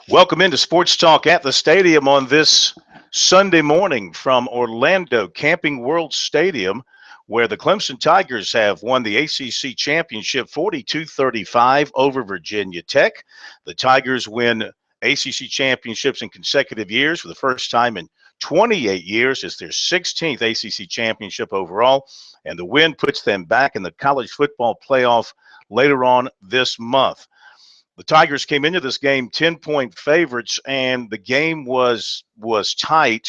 Welcome into Sports Talk at the Stadium on this Sunday morning from Orlando Camping World Stadium, where the Clemson Tigers have won the ACC Championship 42-35 over Virginia Tech. The Tigers win ACC championships in consecutive years for the first time in 28 years. It's their 16th ACC championship overall, and the win puts them back in the college football playoff later on this month. The Tigers came into this game 10-point favorites, and the game was tight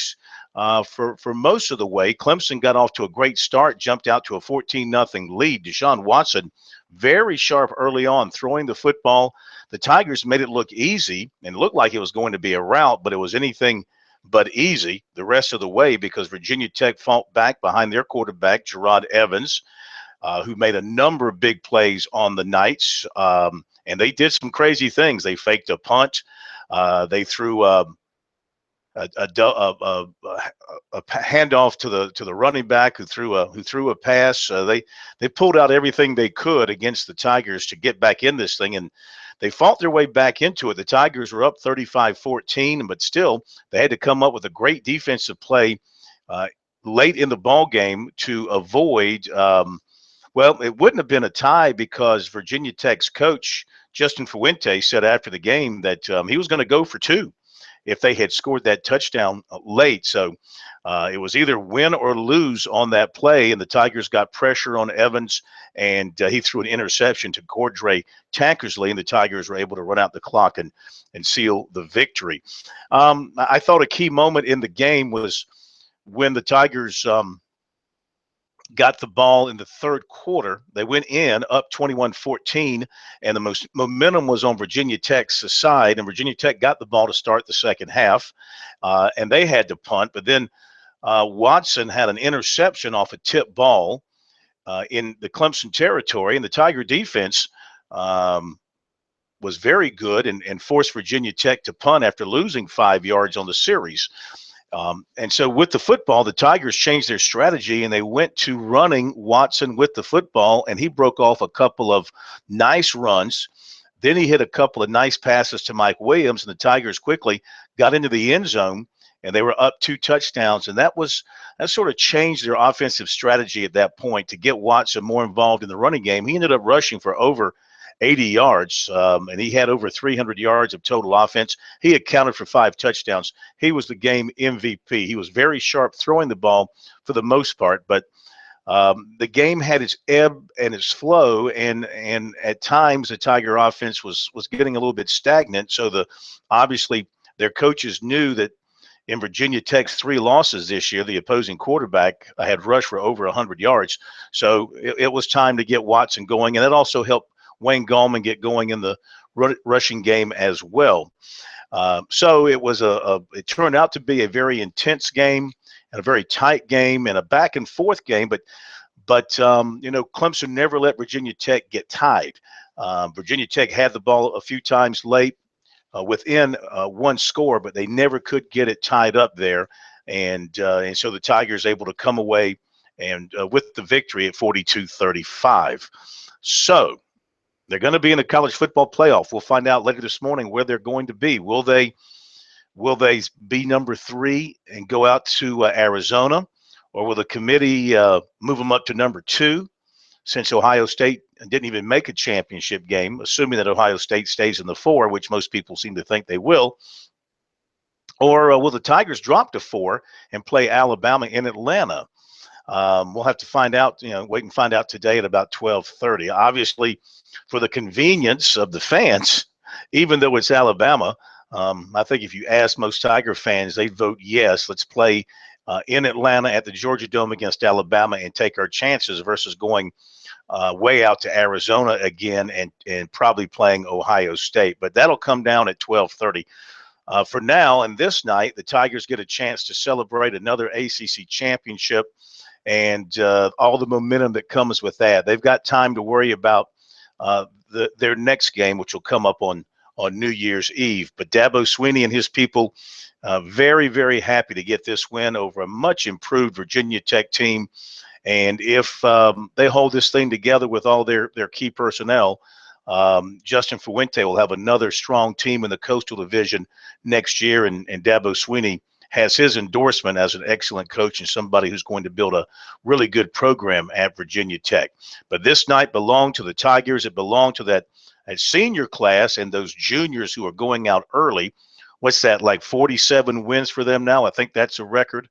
for most of the way. Clemson got off to a great start, jumped out to a 14-0 lead. Deshaun Watson, very sharp early on, throwing the football. The Tigers made it look easy and looked like it was going to be a rout, but it was anything but easy the rest of the way because Virginia Tech fought back behind their quarterback, Gerard Evans, who made a number of big plays on the Knights. And they did some crazy things. They faked a punt. They threw a handoff to the running back who threw a pass. They pulled out everything they could against the Tigers to get back in this thing, and they fought their way back into it. The Tigers were up 35-14, but still they had to come up with a great defensive play late in the ball game to avoid. Well, it wouldn't have been a tie because Virginia Tech's coach, Justin Fuente, said after the game that he was going to go for two if they had scored that touchdown late. So it was either win or lose on that play, and the Tigers got pressure on Evans, and he threw an interception to Cordray Tankersley, and the Tigers were able to run out the clock and seal the victory. I thought a key moment in the game was when the Tigers got the ball in the third quarter. They went in up 21-14, and the most momentum was on Virginia Tech's side, and Virginia Tech got the ball to start the second half, and they had to punt. But then Watson had an interception off a tip ball in the Clemson territory, and the Tiger defense was very good and forced Virginia Tech to punt after losing 5 yards on the series. And so with the football, the Tigers changed their strategy, and they went to running Watson with the football, and he broke off a couple of nice runs. Then he hit a couple of nice passes to Mike Williams, and the Tigers quickly got into the end zone, and they were up 2 touchdowns. And that sort of changed their offensive strategy at that point to get Watson more involved in the running game. He ended up rushing for over 80 yards, and he had over 300 yards of total offense. He accounted for 5 touchdowns. He was the game MVP. He was very sharp throwing the ball for the most part, but the game had its ebb and its flow, and at times the Tiger offense was getting a little bit stagnant. So obviously their coaches knew that in Virginia Tech's 3 losses this year, the opposing quarterback had rushed for over 100 yards. So it was time to get Watson going, and that also helped Wayne Gallman get going in the rushing game as well. So it turned out to be a very intense game and a very tight game and a back and forth game. But Clemson never let Virginia Tech get tied. Virginia Tech had the ball a few times late within 1 score, but they never could get it tied up there. And so the Tigers able to come away and with the victory at 42-35. So they're going to be in the college football playoff. We'll find out later this morning where they're going to be. Will they be number 3 and go out to Arizona, or will the committee move them up to number 2 since Ohio State didn't even make a championship game, assuming that Ohio State stays in the 4, which most people seem to think they will? Or will the Tigers drop to 4 and play Alabama in Atlanta? We'll have to find out, wait and find out today at about 12:30. Obviously, for the convenience of the fans, even though it's Alabama, I think if you ask most Tiger fans, they'd vote yes. Let's play in Atlanta at the Georgia Dome against Alabama and take our chances versus going way out to Arizona again and probably playing Ohio State. But that'll come down at 12:30. For now, and this night, the Tigers get a chance to celebrate another ACC championship and all the momentum that comes with that. They've got time to worry about their next game, which will come up on New Year's Eve. But Dabo Swinney and his people very, very happy to get this win over a much improved Virginia Tech team. And if they hold this thing together with all their key personnel, Justin Fuente will have another strong team in the Coastal Division next year, and Dabo Swinney has his endorsement as an excellent coach and somebody who's going to build a really good program at Virginia Tech. But this night belonged to the Tigers. It belonged to that senior class and those juniors who are going out early. What's that, like 47 wins for them now? I think that's a record.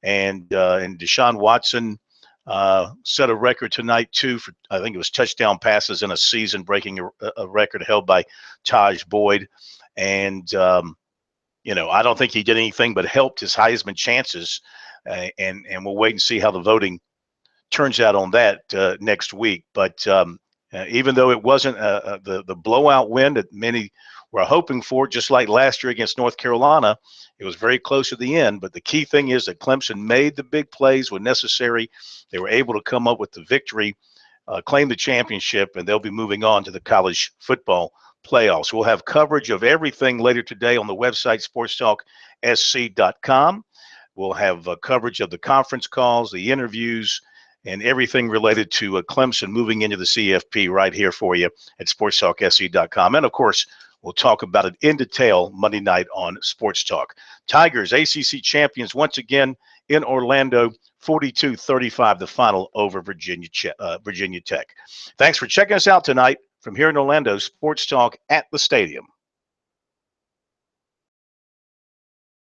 And Deshaun Watson set a record tonight, too, for I think it was touchdown passes in a season, breaking a record held by Taj Boyd. And I don't think he did anything but helped his Heisman chances, and we'll wait and see how the voting turns out on that next week. But even though it wasn't the blowout win that many were hoping for, just like last year against North Carolina, it was very close at the end. But the key thing is that Clemson made the big plays when necessary. They were able to come up with the victory, claim the championship, and they'll be moving on to the college football playoffs. We'll have coverage of everything later today on the website, sportstalksc.com. We'll have coverage of the conference calls, the interviews, and everything related to Clemson moving into the CFP right here for you at sportstalksc.com. And, of course, we'll talk about it in detail Monday night on Sports Talk. Tigers, ACC champions once again in Orlando, 42-35, the final over Virginia Tech. Thanks for checking us out tonight from here in Orlando, Sports Talk at the Stadium.